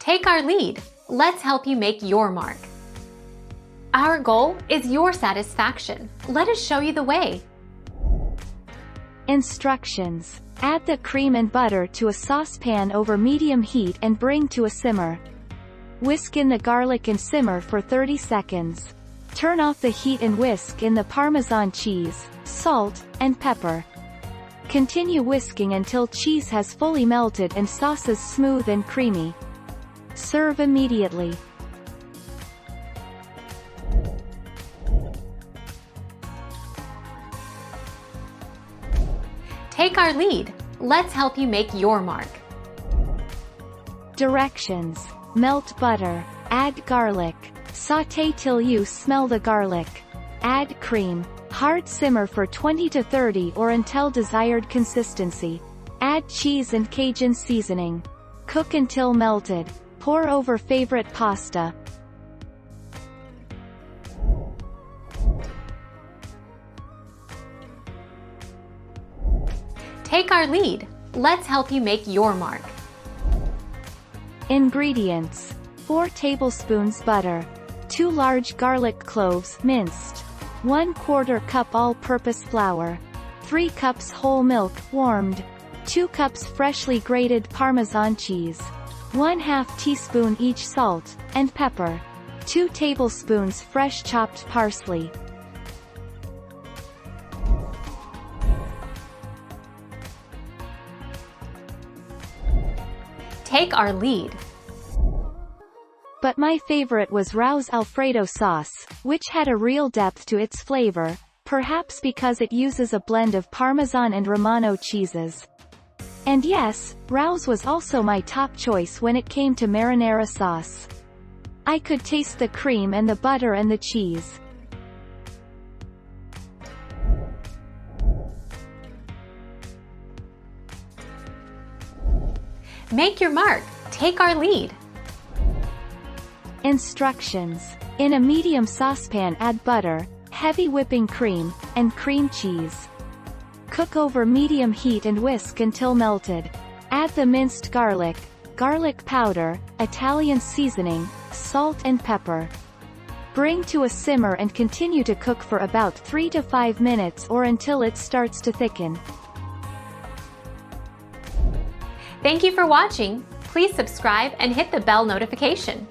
Take our lead. Let's help you make your mark. Our goal is your satisfaction. Let us show you the way. Instructions. Add the cream and butter to a saucepan over medium heat and bring to a simmer. Whisk in the garlic and simmer for 30 seconds. Turn off the heat and whisk in the Parmesan cheese, salt, and pepper. Continue whisking until cheese has fully melted and sauce is smooth and creamy. Serve immediately. Take our lead. Let's help you make your mark. Directions. Melt butter. Add garlic. Sauté till you smell the garlic. Add cream. Hard simmer for 20 to 30 or until desired consistency. Add cheese and Cajun seasoning. Cook until melted. Pour over favorite pasta. Take our lead. Let's help you make your mark. Ingredients. 4 tablespoons butter. 2 large garlic cloves minced. 1/4 cup all-purpose flour. 3 cups whole milk warmed. 2 cups freshly grated Parmesan cheese. 1/2 teaspoon each salt and pepper. 2 tablespoons fresh chopped parsley. Take our lead. But my favorite was Rao's Alfredo sauce, which had a real depth to its flavor, perhaps because it uses a blend of Parmesan and Romano cheeses. And yes, Rao's was also my top choice when it came to marinara sauce. I could taste the cream and the butter and the cheese. Make your mark. Take our lead. Instructions. In a medium saucepan add butter, heavy whipping cream, and cream cheese. Cook over medium heat and whisk until melted. Add the minced garlic, garlic powder, Italian seasoning, salt and pepper. Bring to a simmer and continue to cook for about 3 to 5 minutes or until it starts to thicken. Thank you for watching. Please subscribe and hit the bell notification.